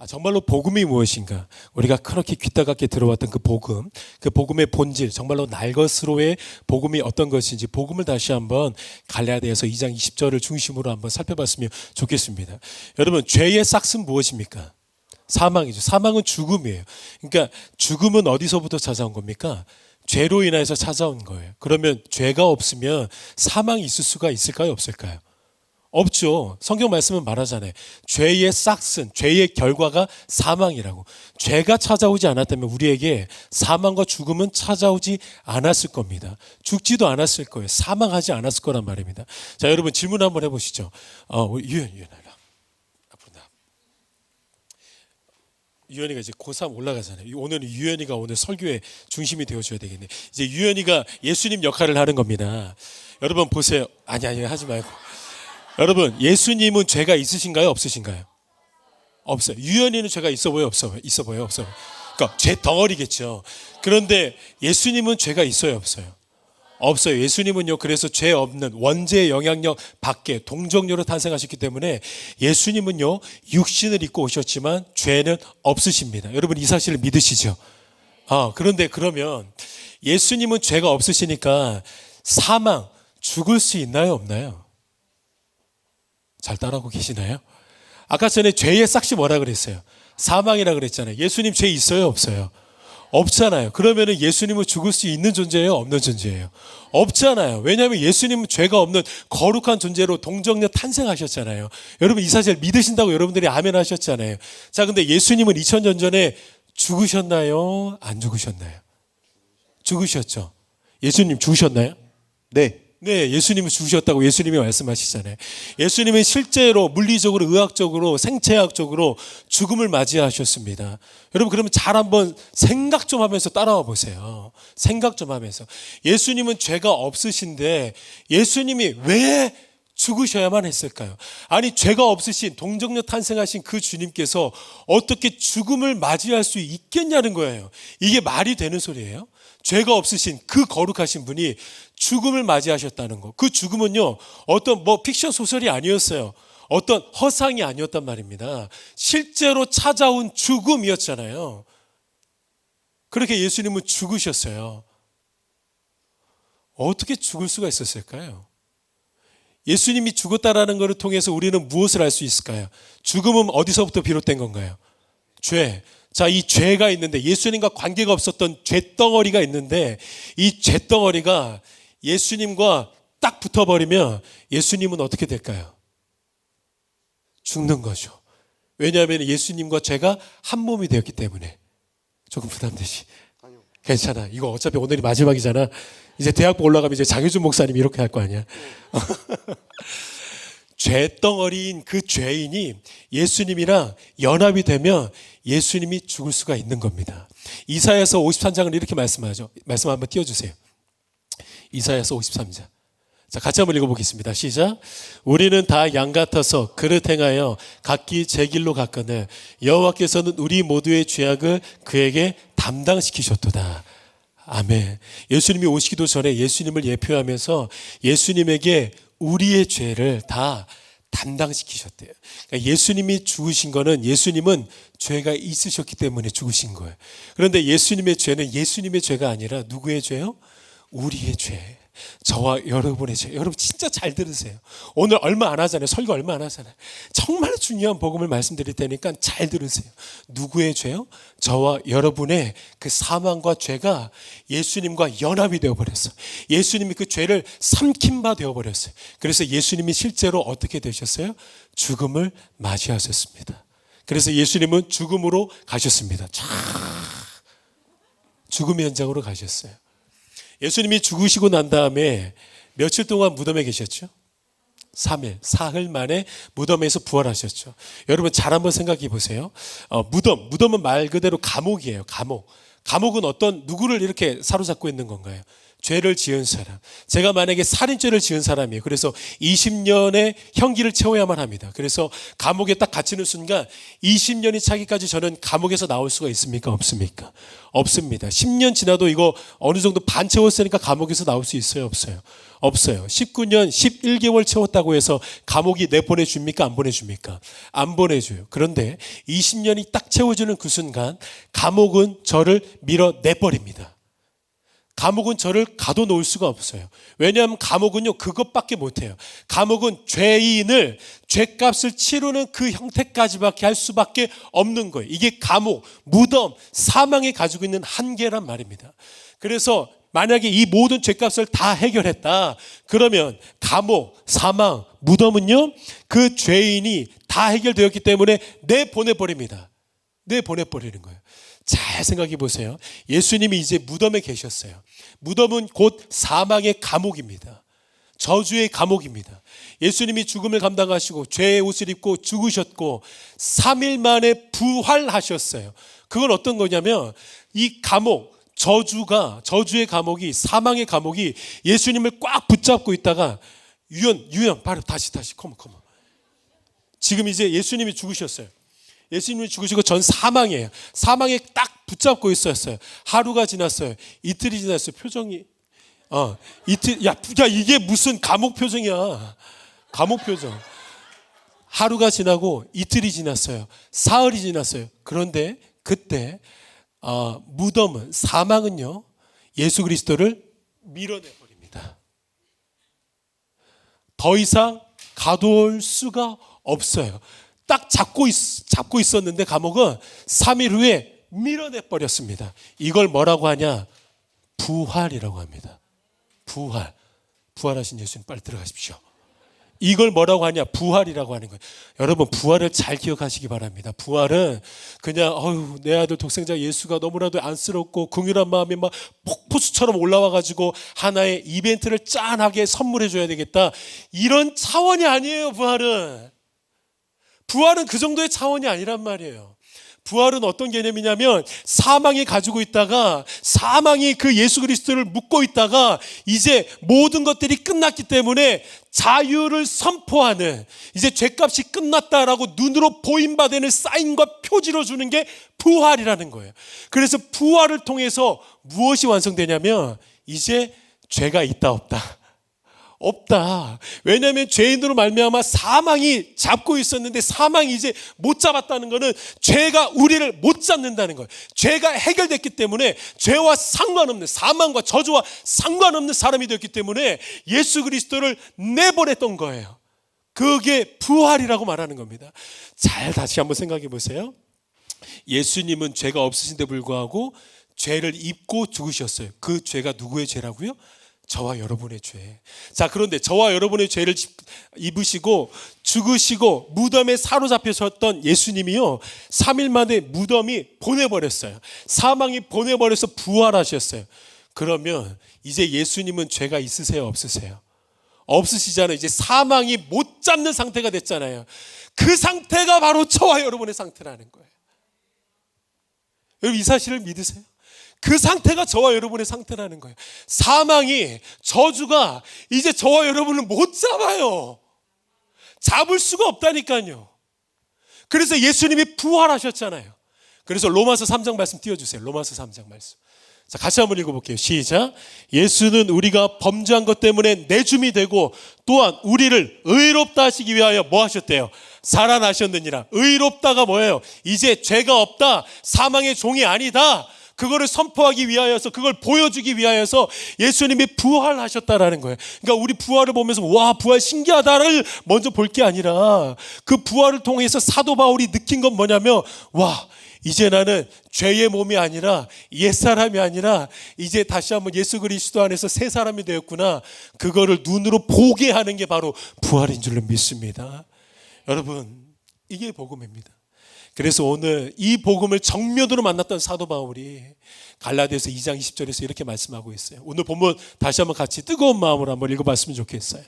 정말로 복음이 무엇인가? 우리가 그렇게 귀따갑게 들어왔던 그 복음의 본질, 정말로 날 것으로의 복음이 어떤 것인지 복음을 다시 한번 갈라디아서 2장 20절을 중심으로 한번 살펴봤으면 좋겠습니다. 여러분, 죄의 싹은 무엇입니까? 사망이죠. 사망은 죽음이에요. 그러니까 죽음은 어디서부터 찾아온 겁니까? 죄로 인해서 찾아온 거예요. 그러면 죄가 없으면 사망이 있을 수가 있을까요? 없을까요? 없죠. 성경 말씀은 말하잖아요. 죄의 싹은, 죄의 결과가 사망이라고. 죄가 찾아오지 않았다면 우리에게 사망과 죽음은 찾아오지 않았을 겁니다. 죽지도 않았을 거예요. 사망하지 않았을 거란 말입니다. 자, 여러분 질문 한번 해보시죠. 유연아, 앞으로 나. 유연이가 이제 고3 올라가잖아요. 오늘은 유연이가 오늘 설교의 중심이 되어줘야 되겠네. 이제 유연이가 예수님 역할을 하는 겁니다. 여러분 보세요. 아니 하지 말고. 여러분, 예수님은 죄가 있으신가요? 없으신가요? 없어요. 유연이는 죄가 있어 보여요? 없어 보여요? 없어 보여요? 그러니까 죄 덩어리겠죠. 그런데 예수님은 죄가 있어요? 없어요? 없어요. 예수님은요, 그래서 죄 없는 원죄의 영향력 밖에 동정녀로 탄생하셨기 때문에 예수님은요, 육신을 입고 오셨지만 죄는 없으십니다. 여러분, 이 사실을 믿으시죠? 그런데 그러면 예수님은 죄가 없으시니까 사망, 죽을 수 있나요? 없나요? 잘 따라하고 계시나요? 아까 전에 죄의 싹이 뭐라 그랬어요? 사망이라 그랬잖아요. 예수님 죄 있어요? 없어요? 없잖아요. 그러면 예수님은 죽을 수 있는 존재예요? 없는 존재예요? 없잖아요. 왜냐하면 예수님은 죄가 없는 거룩한 존재로 동정녀 탄생하셨잖아요. 여러분 이 사실 믿으신다고 여러분들이 아멘 하셨잖아요. 자, 근데 예수님은 2000년 전에 죽으셨나요? 안 죽으셨나요? 죽으셨죠. 예수님 죽으셨나요? 네, 예수님은 죽으셨다고 예수님이 말씀하시잖아요. 예수님은 실제로 물리적으로, 의학적으로, 생체학적으로 죽음을 맞이하셨습니다. 여러분 그러면 잘 한번 생각 좀 하면서 따라와 보세요. 생각 좀 하면서. 예수님은 죄가 없으신데 예수님이 왜 죽으셔야만 했을까요? 아니 죄가 없으신 동정녀 탄생하신 그 주님께서 어떻게 죽음을 맞이할 수 있겠냐는 거예요. 이게 말이 되는 소리예요? 죄가 없으신 그 거룩하신 분이 죽음을 맞이하셨다는 거. 그 죽음은요, 어떤 픽션 소설이 아니었어요. 어떤 허상이 아니었단 말입니다. 실제로 찾아온 죽음이었잖아요. 그렇게 예수님은 죽으셨어요. 어떻게 죽을 수가 있었을까요? 예수님이 죽었다라는 것을 통해서 우리는 무엇을 알 수 있을까요? 죽음은 어디서부터 비롯된 건가요? 죄. 자, 이 죄가 있는데 예수님과 관계가 없었던 죄덩어리가 있는데 이 죄덩어리가 예수님과 딱 붙어버리면 예수님은 어떻게 될까요? 죽는 거죠. 왜냐하면 예수님과 죄가 한 몸이 되었기 때문에. 조금 부담되시? 아니요. 괜찮아. 이거 어차피 오늘이 마지막이잖아. 이제 대학부 올라가면 이제 장효준 목사님이 이렇게 할 거 아니야. 죄덩어리인 그 죄인이 예수님이랑 연합이 되면 예수님이 죽을 수가 있는 겁니다. 이사야서 53장을 이렇게 말씀하죠. 말씀 한번 띄워주세요. 이사야서 53장. 자, 같이 한번 읽어보겠습니다. 시작. 우리는 다 양 같아서 그릇 행하여 각기 제 길로 갔거늘 여호와께서는 우리 모두의 죄악을 그에게 담당시키셨도다. 아멘. 예수님이 오시기도 전에 예수님을 예표하면서 예수님에게 우리의 죄를 다 담당시키셨대요. 그러니까 예수님이 죽으신 거는 예수님은 죄가 있으셨기 때문에 죽으신 거예요. 그런데 예수님의 죄는 예수님의 죄가 아니라 누구의 죄요? 우리의 죄. 저와 여러분의 죄. 여러분 진짜 잘 들으세요. 오늘 얼마 안 하잖아요. 설교 얼마 안 하잖아요. 정말 중요한 복음을 말씀드릴 테니까 잘 들으세요. 누구의 죄요? 저와 여러분의 그 사망과 죄가 예수님과 연합이 되어버렸어요. 예수님이 그 죄를 삼킨 바 되어버렸어요. 그래서 예수님이 실제로 어떻게 되셨어요? 죽음을 맞이하셨습니다. 그래서 예수님은 죽음으로 가셨습니다. 죽음의 현장으로 가셨어요. 예수님이 죽으시고 난 다음에 며칠 동안 무덤에 계셨죠? 3일, 사흘 만에 무덤에서 부활하셨죠. 여러분 잘 한번 생각해 보세요. 무덤은 말 그대로 감옥이에요. 감옥은 어떤 누구를 이렇게 사로잡고 있는 건가요? 죄를 지은 사람, 제가 만약에 살인죄를 지은 사람이에요. 그래서 20년의 형기를 채워야만 합니다. 그래서 감옥에 딱 갇히는 순간 20년이 차기까지 저는 감옥에서 나올 수가 있습니까? 없습니까? 없습니다. 10년 지나도 이거 어느 정도 반 채웠으니까 감옥에서 나올 수 있어요? 없어요? 없어요. 19년 11개월 채웠다고 해서 감옥이 내보내줍니까? 안 보내줍니까? 안 보내줘요. 그런데 20년이 딱 채워지는 그 순간 감옥은 저를 밀어내버립니다. 감옥은 저를 가둬놓을 수가 없어요. 왜냐하면 감옥은요, 그것밖에 못해요. 감옥은 죄인을 죄값을 치르는 그 형태까지밖에 할 수밖에 없는 거예요. 이게 감옥, 무덤, 사망이 가지고 있는 한계란 말입니다. 그래서 만약에 이 모든 죄값을 다 해결했다, 그러면 감옥, 사망, 무덤은요, 그 죄인이 다 해결되었기 때문에 내보내버립니다. 내보내버리는 거예요. 잘 생각해 보세요. 예수님이 이제 무덤에 계셨어요. 무덤은 곧 사망의 감옥입니다. 저주의 감옥입니다. 예수님이 죽음을 감당하시고 죄의 옷을 입고 죽으셨고 3일 만에 부활하셨어요. 그건 어떤 거냐면 이 감옥, 저주의 감옥이, 사망의 감옥이 예수님을 꽉 붙잡고 있다가 유연, 바로 다시, 컴온. 지금 이제 예수님이 죽으셨어요. 예수님이 죽으시고 전 사망이에요. 사망에 딱 붙잡고 있었어요. 하루가 지났어요. 이틀이 지났어요. 표정이 이틀, 야 이게 무슨 감옥 표정이야. 감옥 표정. 하루가 지나고 이틀이 지났어요. 사흘이 지났어요. 그런데 그때 무덤은, 사망은요, 예수 그리스도를 밀어내버립니다. 더 이상 가둬올 수가 없어요. 딱 잡고 있었는데 감옥은 3일 후에 밀어내버렸습니다. 이걸 뭐라고 하냐? 부활이라고 합니다. 부활하신 예수님 빨리 들어가십시오. 이걸 뭐라고 하냐? 부활이라고 하는 거예요. 여러분, 부활을 잘 기억하시기 바랍니다. 부활은 그냥 내 아들 독생자 예수가 너무나도 안쓰럽고 긍휼한 마음이 막 폭포수처럼 올라와가지고 하나의 이벤트를 짠하게 선물해 줘야 되겠다, 이런 차원이 아니에요. 부활은 그 정도의 차원이 아니란 말이에요. 부활은 어떤 개념이냐면, 사망이 가지고 있다가, 사망이 그 예수 그리스도를 묶고 있다가 이제 모든 것들이 끝났기 때문에 자유를 선포하는, 이제 죄값이 끝났다라고 눈으로 보임 바 되는 사인과 표지로 주는 게 부활이라는 거예요. 그래서 부활을 통해서 무엇이 완성되냐면, 이제 죄가 있다 없다. 왜냐하면 죄인으로 말미암아 사망이 잡고 있었는데 사망이 이제 못 잡았다는 것은 죄가 우리를 못 잡는다는 거예요. 죄가 해결됐기 때문에 죄와 상관없는, 사망과 저주와 상관없는 사람이 되었기 때문에 예수 그리스도를 내보냈던 거예요. 그게 부활이라고 말하는 겁니다. 잘 다시 한번 생각해 보세요. 예수님은 죄가 없으신데 불구하고 죄를 입고 죽으셨어요. 그 죄가 누구의 죄라고요? 저와 여러분의 죄. 자, 그런데 저와 여러분의 죄를 입으시고 죽으시고 무덤에 사로잡히셨던 예수님이요, 3일 만에 무덤이 보내버렸어요. 사망이 보내버려서 부활하셨어요. 그러면 이제 예수님은 죄가 있으세요? 없으세요? 없으시잖아요. 이제 사망이 못 잡는 상태가 됐잖아요. 그 상태가 바로 저와 여러분의 상태라는 거예요. 여러분, 이 사실을 믿으세요? 그 상태가 저와 여러분의 상태라는 거예요. 사망이, 저주가 이제 저와 여러분을 못 잡아요. 잡을 수가 없다니까요. 그래서 예수님이 부활하셨잖아요. 그래서 로마서 3장 말씀 띄워주세요. 로마서 3장 말씀. 자, 같이 한번 읽어볼게요. 시작. 예수는 우리가 범죄한 것 때문에 내줌이 되고 또한 우리를 의롭다 하시기 위하여 뭐 하셨대요? 살아나셨느니라. 의롭다가 뭐예요? 이제 죄가 없다, 사망의 종이 아니다, 그거를 선포하기 위하여서, 그걸 보여주기 위하여서 예수님이 부활하셨다라는 거예요. 그러니까 우리 부활을 보면서 와, 부활 신기하다를 먼저 볼 게 아니라, 그 부활을 통해서 사도 바울이 느낀 건 뭐냐면, 와, 이제 나는 죄의 몸이 아니라, 옛사람이 아니라 이제 다시 한번 예수 그리스도 안에서 새 사람이 되었구나. 그거를 눈으로 보게 하는 게 바로 부활인 줄로 믿습니다. 여러분, 이게 복음입니다. 그래서 오늘 이 복음을 정면으로 만났던 사도 바울이 갈라디아서 2장 20절에서 이렇게 말씀하고 있어요. 오늘 본문 다시 한번 같이 뜨거운 마음으로 한번 읽어봤으면 좋겠어요.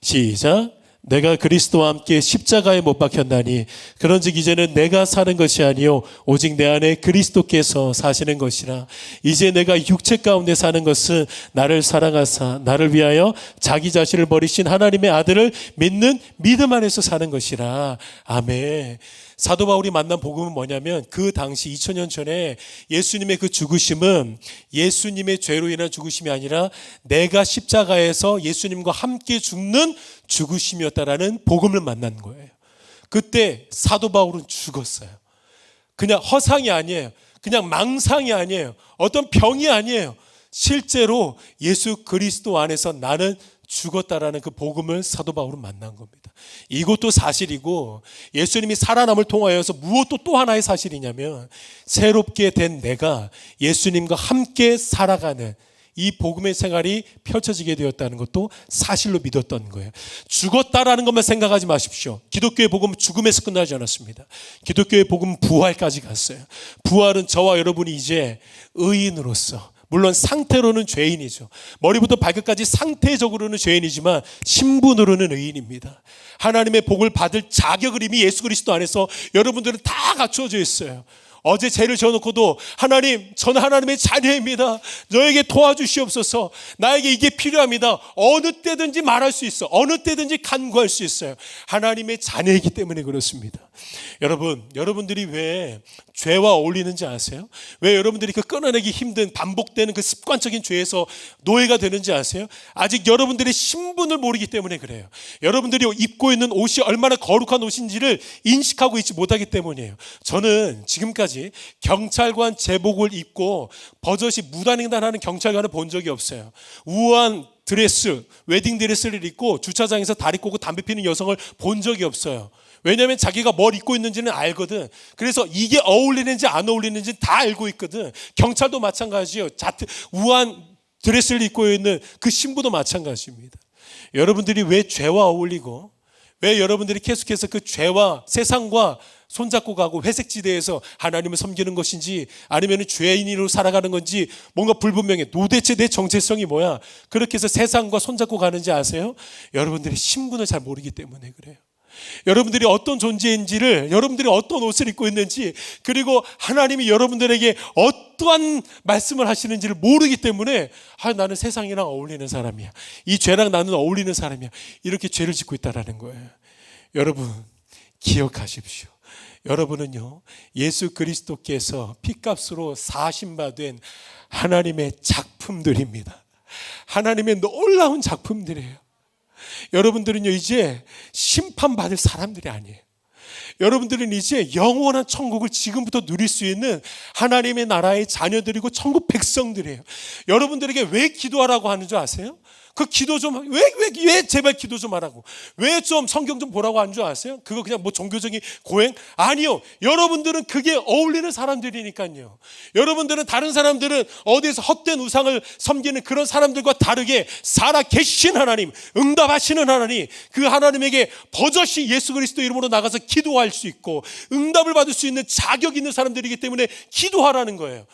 시작. 내가 그리스도와 함께 십자가에 못 박혔나니 그런즉 이제는 내가 사는 것이 아니요 오직 내 안에 그리스도께서 사시는 것이라. 이제 내가 육체 가운데 사는 것은 나를 사랑하사 나를 위하여 자기 자신을 버리신 하나님의 아들을 믿는 믿음 안에서 사는 것이라. 아멘. 사도 바울이 만난 복음은 뭐냐면 그 당시 2000년 전에 예수님의 그 죽으심은 예수님의 죄로 인한 죽으심이 아니라 내가 십자가에서 예수님과 함께 죽는 죽으심이었다라는 복음을 만난 거예요. 그때 사도 바울은 죽었어요. 그냥 허상이 아니에요. 그냥 망상이 아니에요. 어떤 병이 아니에요. 실제로 예수 그리스도 안에서 나는 죽었다라는 그 복음을 사도 바울은 만난 겁니다. 이것도 사실이고 예수님이 살아남을 통하여서 무엇도 또 하나의 사실이냐면 새롭게 된 내가 예수님과 함께 살아가는 이 복음의 생활이 펼쳐지게 되었다는 것도 사실로 믿었던 거예요. 죽었다라는 것만 생각하지 마십시오. 기독교의 복음은 죽음에서 끝나지 않았습니다. 기독교의 복음은 부활까지 갔어요. 부활은 저와 여러분이 이제 의인으로서, 물론 상태로는 죄인이죠. 머리부터 발끝까지 상태적으로는 죄인이지만 신분으로는 의인입니다. 하나님의 복을 받을 자격을 이미 예수 그리스도 안에서 여러분들은 다 갖추어져 있어요. 어제 죄를 지어놓고도 하나님, 저는 하나님의 자녀입니다. 저에게 도와주시옵소서. 나에게 이게 필요합니다. 어느 때든지 말할 수 있어. 어느 때든지 간구할 수 있어요. 하나님의 자녀이기 때문에 그렇습니다. 여러분들이 왜 죄와 어울리는지 아세요? 왜 여러분들이 그 끊어내기 힘든 반복되는 그 습관적인 죄에서 노예가 되는지 아세요? 아직 여러분들의 신분을 모르기 때문에 그래요. 여러분들이 입고 있는 옷이 얼마나 거룩한 옷인지를 인식하고 있지 못하기 때문이에요. 저는 지금까지 경찰관 제복을 입고 버젓이 무단횡단하는 경찰관을 본 적이 없어요. 우아한 드레스, 웨딩 드레스를 입고 주차장에서 다리 꼬고 담배 피는 여성을 본 적이 없어요. 왜냐하면 자기가 뭘 입고 있는지는 알거든. 그래서 이게 어울리는지 안 어울리는지 다 알고 있거든. 경찰도 마찬가지예요. 우아한 드레스를 입고 있는 그 신부도 마찬가지입니다. 여러분들이 왜 죄와 어울리고 왜 여러분들이 계속해서 그 죄와 세상과 손잡고 가고 회색지대에서 하나님을 섬기는 것인지 아니면 죄인으로 살아가는 건지 뭔가 불분명해. 도대체 내 정체성이 뭐야? 그렇게 해서 세상과 손잡고 가는지 아세요? 여러분들이 신분을 잘 모르기 때문에 그래요. 여러분들이 어떤 존재인지를, 여러분들이 어떤 옷을 입고 있는지, 그리고 하나님이 여러분들에게 어떠한 말씀을 하시는지를 모르기 때문에 나는 세상이랑 어울리는 사람이야, 이 죄랑 나는 어울리는 사람이야, 이렇게 죄를 짓고 있다는 거예요. 여러분 기억하십시오. 여러분은요 예수 그리스도께서 피값으로 사신받은 하나님의 작품들입니다. 하나님의 놀라운 작품들이에요. 여러분들은요 이제 심판받을 사람들이 아니에요. 여러분들은 이제 영원한 천국을 지금부터 누릴 수 있는 하나님의 나라의 자녀들이고 천국 백성들이에요. 여러분들에게 왜 기도하라고 하는 줄 아세요? 그 기도 좀 왜 제발 기도 좀 하라고, 왜 좀 성경 좀 보라고 하는 줄 아세요? 그거 그냥 뭐 종교적인 고행? 아니요. 여러분들은 그게 어울리는 사람들이니까요. 여러분들은 다른 사람들은 어디에서 헛된 우상을 섬기는 그런 사람들과 다르게 살아 계신 하나님, 응답하시는 하나님, 그 하나님에게 버젓이 예수 그리스도 이름으로 나가서 기도할 수 있고 응답을 받을 수 있는 자격이 있는 사람들이기 때문에 기도하라는 거예요.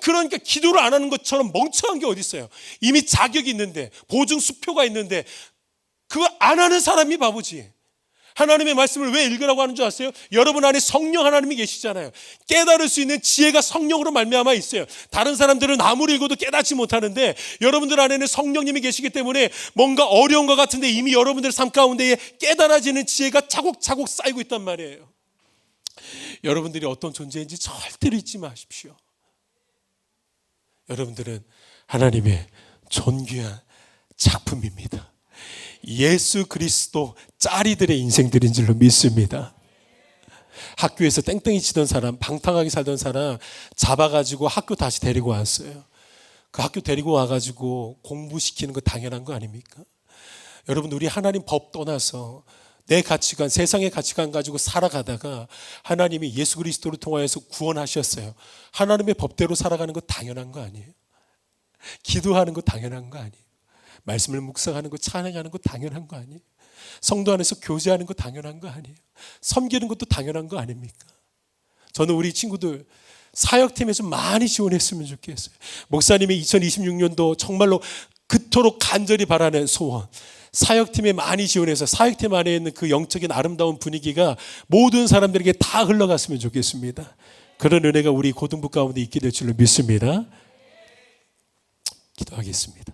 그러니까 기도를 안 하는 것처럼 멍청한 게 어디 있어요? 이미 자격이 있는데, 보증 수표가 있는데 그거 안 하는 사람이 바보지. 하나님의 말씀을 왜 읽으라고 하는 줄 아세요? 여러분 안에 성령 하나님이 계시잖아요. 깨달을 수 있는 지혜가 성령으로 말미암아 있어요. 다른 사람들은 아무리 읽어도 깨닫지 못하는데 여러분들 안에는 성령님이 계시기 때문에 뭔가 어려운 것 같은데 이미 여러분들 삶 가운데에 깨달아지는 지혜가 차곡차곡 쌓이고 있단 말이에요. 여러분들이 어떤 존재인지 절대로 잊지 마십시오. 여러분들은 하나님의 존귀한 작품입니다. 예수 그리스도 짜리들의 인생들인 줄로 믿습니다. 학교에서 땡땡이 치던 사람, 방탕하게 살던 사람 잡아가지고 학교 다시 데리고 왔어요. 그 학교 데리고 와가지고 공부시키는 거 당연한 거 아닙니까? 여러분, 우리 하나님 법 떠나서 내 가치관, 세상의 가치관 가지고 살아가다가 하나님이 예수 그리스도를 통하여서 구원하셨어요. 하나님의 법대로 살아가는 거 당연한 거 아니에요? 기도하는 거 당연한 거 아니에요? 말씀을 묵상하는 거, 찬양하는 거 당연한 거 아니에요? 성도 안에서 교제하는 거 당연한 거 아니에요? 섬기는 것도 당연한 거 아닙니까? 저는 우리 친구들 사역팀에 좀 많이 지원했으면 좋겠어요. 목사님이 2026년도 정말로 그토록 간절히 바라는 소원, 사역팀에 많이 지원해서 사역팀 안에 있는 그 영적인 아름다운 분위기가 모든 사람들에게 다 흘러갔으면 좋겠습니다. 그런 은혜가 우리 고등부 가운데 있게 될 줄로 믿습니다. 기도하겠습니다.